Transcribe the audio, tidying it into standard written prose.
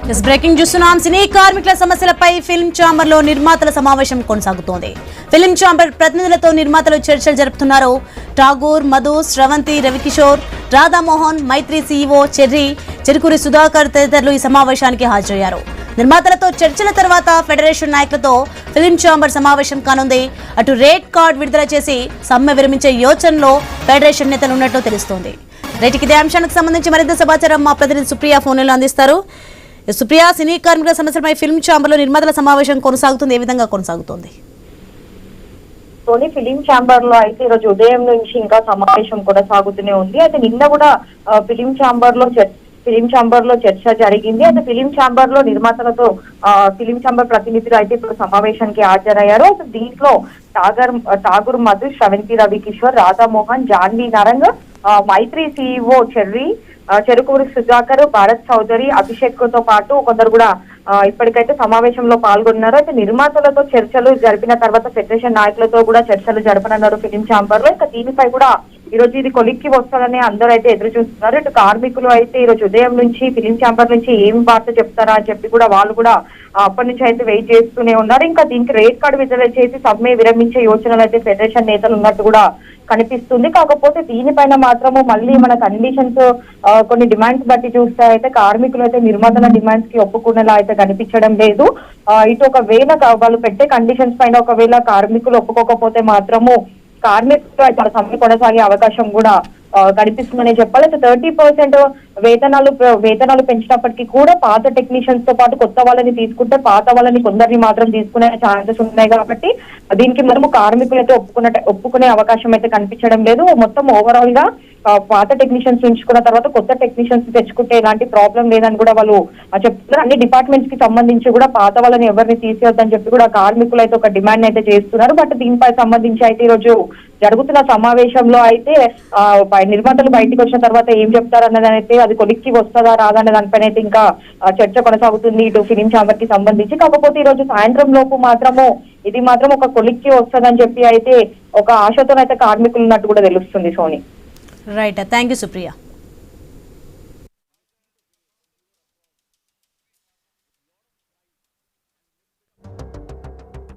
Breaking చూస్తున్నాం. సినీ కార్మికుల సమస్యలపై ఫిల్మ్ ఛాంబర్ లో నిర్మాతల సమావేశం కొనసాగుతోంది. ఫిల్మ్ ఛాంబర్ ప్రతినిధులతో నిర్మాతలు చర్చలు జరుపుతున్నారు. ఠాగూర్, మధు, శ్రవంతి, రవికిషోర్, రాధామోహన్, మైత్రి సీఈఓ చెర్రీ, చెరుకూరి సుధాకర్ తదితరులు ఈ సమావేశానికి హాజరయ్యారు. నిర్మాతలతో చర్చల తర్వాత ఫెడరేషన్ నాయకులతో ఫిల్మ్ ఛాంబర్ సమావేశం కానుంది. అటు రేట్ కార్డ్ విడుదల చేసి సమ్మె విరమించే యోచనలో ఫెడరేషన్ నేతలు ఉన్నట్లు తెలుస్తోంది. రైట్కి ఇదే అంశానికి సంబంధించి మరింత సమాచారం మా ప్రతినిధి సుప్రియ ఫోన్లో అందిస్తారు. సుప్రియ, సినీ కార్మికుల సమస్యలపై ఫిల్మ్ ఛాంబర్ లో నిర్మాతల సమావేశం కొనసాగుతుంది. ఏ విధంగా కొనసాగుతోంది? ఫిలిం ఛాంబర్ లో అయితే ఈరోజు ఉదయం నుంచి ఇంకా సమావేశం కొనసాగుతూనే ఉంది. అయితే నిన్న కూడా ఫిలిం ఛాంబర్ లో చర్చ జరిగింది. అయితే ఫిలిం ఛాంబర్ లో నిర్మాతలతో ఫిలిం ఛాంబర్ ప్రతినిధులు అయితే ఇప్పుడు సమావేశానికి హాజరయ్యారు. అయితే దీంట్లో ఠాగూర్, మధు, శ్రవంతి, రవికిషోర్, రాధామోహన్, జాన్వీ నారంగ్, మైత్రి సీఈఓ చెర్రీ, చెరుకూరి సుధాకర్, భారత్ చౌదరి, అభిషేక్ తో పాటు కొందరు కూడా ఇప్పటికైతే సమావేశంలో పాల్గొన్నారు. అయితే నిర్మాతలతో చర్చలు జరిపిన తర్వాత ఫెడరేషన్ నాయకులతో కూడా చర్చలు జరపనున్నారు ఫిలిం ఛాంబర్ లో. ఇంకా దీనిపై కూడా ఈ రోజు ఇది కొలిక్కి వస్తుందని అందరూ అయితే ఎదురు చూస్తున్నారు. ఇటు కార్మికులు అయితే ఈ రోజు ఉదయం నుంచి ఫిలిం ఛాంబర్ నుంచి ఏం వార్త చెప్తారా అని చెప్పి కూడా వాళ్ళు కూడా అప్పటి నుంచి అయితే వెయిట్ చేస్తూనే ఉన్నారు. ఇంకా దీనికి రేట్ కార్డు విడుదల చేసి సమ్మె విరమించే యోచనలు అయితే ఫెడరేషన్ నేతలు ఉన్నట్టు కూడా కనిపిస్తుంది. కాకపోతే దీనిపైన మాత్రము మళ్ళీ మన కండిషన్స్ కొన్ని డిమాండ్స్ బట్టి చూస్తే అయితే కార్మికులు అయితే నిర్మాతల డిమాండ్స్ కి ఒప్పుకునేలా అయితే కనిపించడం లేదు. ఇటు ఒకవేళ వాళ్ళు పెట్టే కండిషన్స్ పైన ఒకవేళ కార్మికులు ఒప్పుకోకపోతే మాత్రము కార్మికులు అయితే సమ్మె కొనసాగే అవకాశం కూడా కనిపిస్తుందనే చెప్పాలి. 30% వేతనాలు పెంచినప్పటికీ కూడా పాత టెక్నీషియన్స్ తో పాటు కొత్త వాళ్ళని తీసుకుంటే పాత వాళ్ళని కొందరిని మాత్రం తీసుకునే ఛాన్సెస్ ఉన్నాయి. కాబట్టి దీనికి మనము కార్మికులు అయితే ఒప్పుకునే అవకాశం అయితే కనిపించడం లేదు. మొత్తం ఓవరాల్ గా పాత టెక్నీషియన్స్ ఉంచుకున్న తర్వాత కొత్త టెక్నీషియన్స్ తెచ్చుకుంటే ఎలాంటి ప్రాబ్లం లేదని కూడా వాళ్ళు చెప్తున్నారు. అన్ని డిపార్ట్మెంట్స్ కి సంబంధించి కూడా పాత వాళ్ళని ఎవరిని తీసేయొద్దని చెప్పి కూడా కార్మికులు అయితే ఒక డిమాండ్ అయితే చేస్తున్నారు. బట్ దీనిపై సంబంధించి అయితే ఈ రోజు జరుగుతున్న సమావేశంలో అయితే నిర్మాతలు బయటకు వచ్చిన తర్వాత ఏం చెప్తారన్నది అయితే అది కొలిక్కి వస్తుందా రాదా అనే దానిపైన అయితే ఇంకా చర్చ కొనసాగుతుంది ఇటు ఫిలిం ఛాంబర్ కి సంబంధించి. కాకపోతే ఈ రోజు సాయంత్రం లోపు మాత్రము ఇది మాత్రం ఒక కొలిక్కి వస్తుందని చెప్పి అయితే ఒక ఆశతోనైతే కార్మికులు ఉన్నట్టు కూడా తెలుస్తుంది. Soni. Right, thank you Supriya.